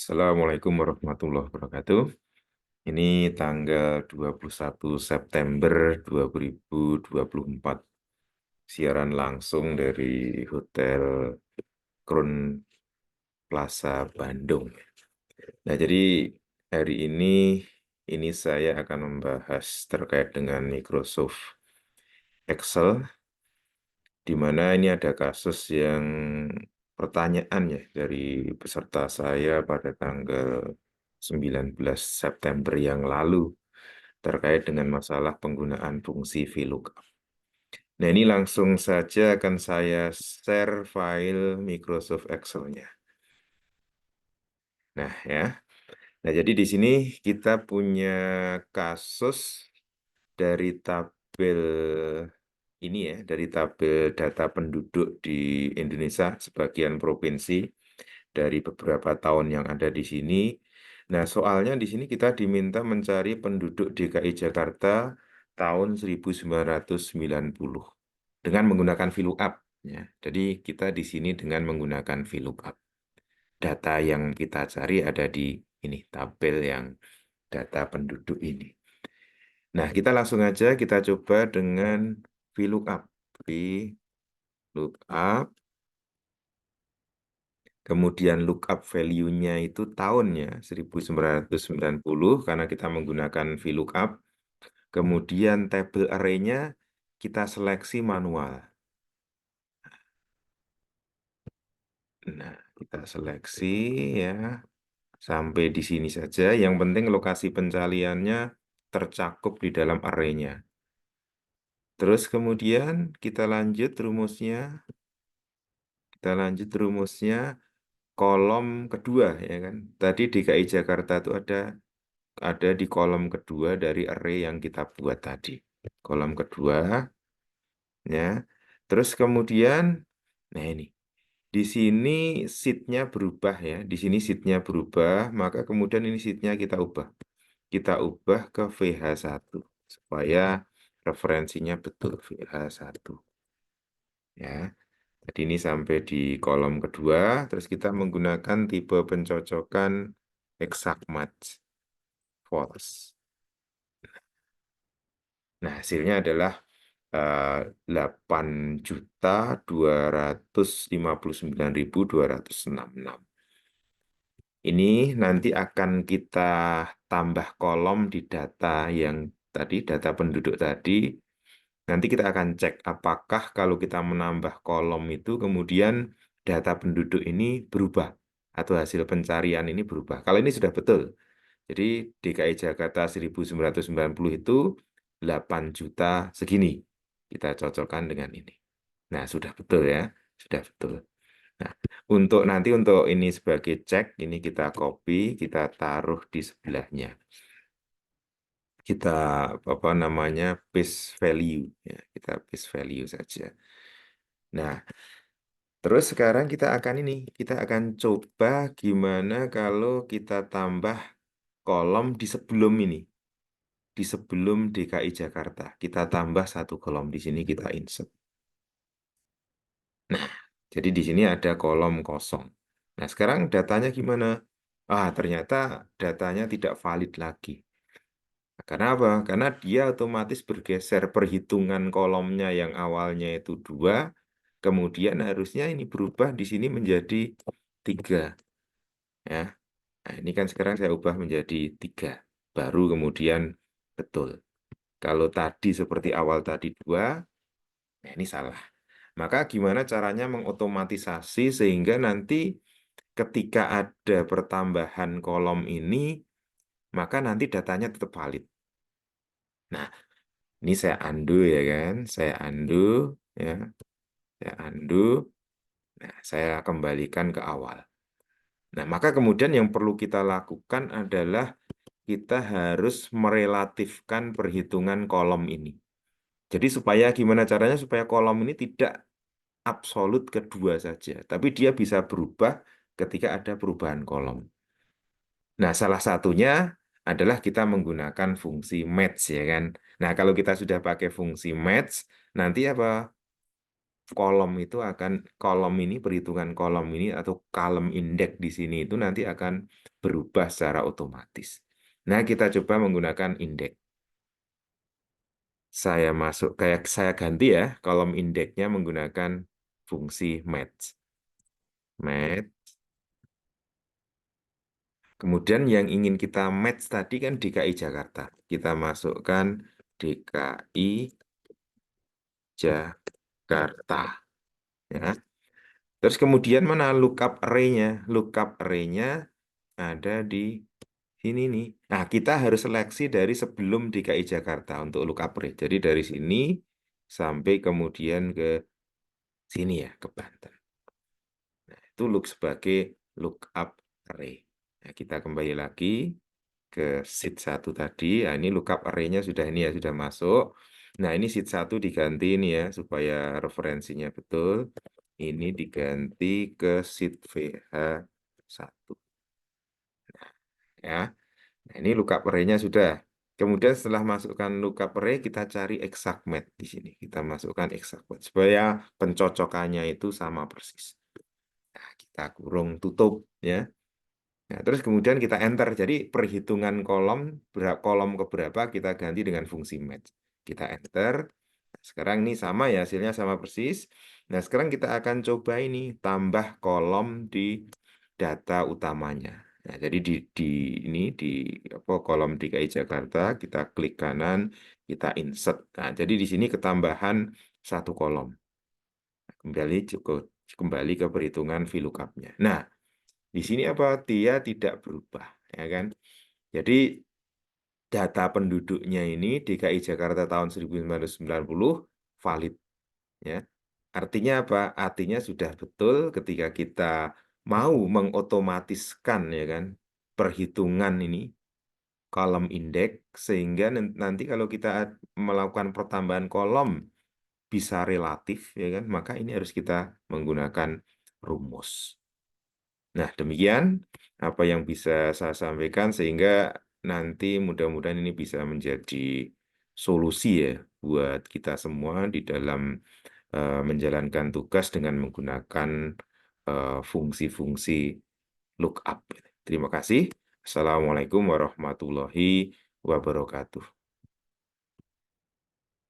Assalamualaikum warahmatullahi wabarakatuh. Ini tanggal 21 September 2024. Siaran langsung dari Hotel Crown Plaza Bandung. Nah, jadi hari ini saya akan membahas terkait dengan Microsoft Excel, di mana ini ada kasus yang pertanyaan ya dari peserta saya pada tanggal 19 September yang lalu terkait dengan masalah penggunaan fungsi VLOOKUP. Nah, ini langsung saja akan saya share file Microsoft Excel-nya. Nah, ya. Nah, jadi di sini kita punya kasus dari tabel ini ya, dari tabel data penduduk di Indonesia sebagian provinsi dari beberapa tahun yang ada di sini. Nah, soalnya di sini kita diminta mencari penduduk DKI Jakarta tahun 1990 dengan menggunakan VLOOKUP ya. Jadi kita di sini dengan menggunakan VLOOKUP. Data yang kita cari ada di ini tabel yang data penduduk ini. Nah, kita langsung aja kita coba dengan VLOOKUP. VLOOKUP, kemudian lookup value-nya itu tahunnya 1990 karena kita menggunakan VLOOKUP. Kemudian tabel array-nya kita seleksi manual. Nah, kita seleksi ya sampai di sini saja. Yang penting lokasi pencariannya tercakup di dalam array-nya. Terus kemudian kita lanjut rumusnya. Kita lanjut rumusnya kolom kedua ya kan. Tadi DKI Jakarta itu ada di kolom kedua dari array yang kita buat tadi. Kolom kedua ya. Terus kemudian nah ini di sini sheet-nya berubah ya. Di sini sheet-nya berubah, maka kemudian ini sheet-nya kita ubah. Kita ubah ke VH1 supaya referensinya betul VH1 ya. Jadi ini sampai di kolom kedua, terus kita menggunakan tipe pencocokan exact match false. Nah, hasilnya adalah 8.259.266. Ini nanti akan kita tambah kolom di data yang tadi, data penduduk tadi. Nanti kita akan cek apakah kalau kita menambah kolom itu kemudian data penduduk ini berubah atau hasil pencarian ini berubah. Kalau ini sudah betul. Jadi DKI Jakarta 1990 itu 8 juta segini. Kita cocokkan dengan ini. Nah, sudah betul ya. Sudah betul. Nah, untuk ini sebagai cek, ini kita copy, kita taruh di sebelahnya. Kita apa namanya paste value ya, kita paste value saja. Nah, terus sekarang kita akan coba gimana kalau kita tambah kolom di sebelum ini, di sebelum DKI Jakarta. Kita tambah satu kolom di sini kita insert. Nah, jadi di sini ada kolom kosong. Nah, sekarang datanya gimana? Ah, ternyata datanya tidak valid lagi. Karena apa? Karena dia otomatis bergeser perhitungan kolomnya yang awalnya itu 2, kemudian harusnya ini berubah di sini menjadi 3. Ya. Nah, ini kan sekarang saya ubah menjadi 3. Baru kemudian betul. Kalau tadi seperti awal tadi 2, nah ini salah. Maka gimana caranya mengotomatisasi sehingga nanti ketika ada pertambahan kolom ini, maka nanti datanya tetap valid. Nah, ini saya undo ya kan, saya undo ya, saya undo. Nah, saya kembalikan ke awal. Nah, maka kemudian yang perlu kita lakukan adalah kita harus merelatifkan perhitungan kolom ini. Jadi supaya gimana caranya supaya kolom ini tidak absolut kedua saja, tapi dia bisa berubah ketika ada perubahan kolom. Nah, salah satunya adalah kita menggunakan fungsi match ya kan. Nah, kalau kita sudah pakai fungsi match, nanti apa? kolom ini, perhitungan kolom ini atau column index di sini itu nanti akan berubah secara otomatis. Nah, kita coba menggunakan index. Saya ganti ya kolom indeksnya menggunakan fungsi match. Match. Kemudian yang ingin kita match tadi kan DKI Jakarta. Kita masukkan DKI Jakarta. Ya. Terus kemudian mana lookup array-nya? Lookup array-nya ada di sini nih. Nah, kita harus seleksi dari sebelum DKI Jakarta untuk lookup array. Jadi dari sini sampai kemudian ke sini ya, ke Banten. Nah, itu sebagai lookup array. Nah, kita kembali lagi ke sheet 1 tadi. Nah, ini lookup array-nya sudah ini ya, sudah masuk. Nah, ini sheet 1 diganti ini ya, supaya referensinya betul. Ini diganti ke sheet VH1. Ya. Nah, ini lookup array-nya sudah. Kemudian setelah masukkan lookup array, kita cari exact match di sini. Kita masukkan exact match supaya pencocokannya itu sama persis. Nah, kita kurung tutup ya. Nah, terus kemudian kita enter. Jadi perhitungan kolom ke berapa kita ganti dengan fungsi match. Kita enter. Nah, sekarang ini sama ya, hasilnya sama persis. Nah, sekarang kita akan coba ini tambah kolom di data utamanya. Nah, jadi di apa kolom DKI Jakarta kita klik kanan, kita insert. Nah, jadi di sini ketambahan satu kolom. Kembali ke perhitungan VLOOKUP-nya. Nah, di sini apa? Dia tidak berubah, ya kan? Jadi data penduduknya ini DKI Jakarta tahun 1990 valid, ya. Artinya apa? Artinya sudah betul ketika kita mau mengotomatiskan, ya kan, perhitungan ini kolom indeks sehingga nanti kalau kita melakukan pertambahan kolom bisa relatif, ya kan? Maka ini harus kita menggunakan rumus. Nah, demikian apa yang bisa saya sampaikan sehingga nanti mudah-mudahan ini bisa menjadi solusi ya buat kita semua di dalam menjalankan tugas dengan menggunakan fungsi-fungsi lookup. Terima kasih. Assalamualaikum warahmatullahi wabarakatuh.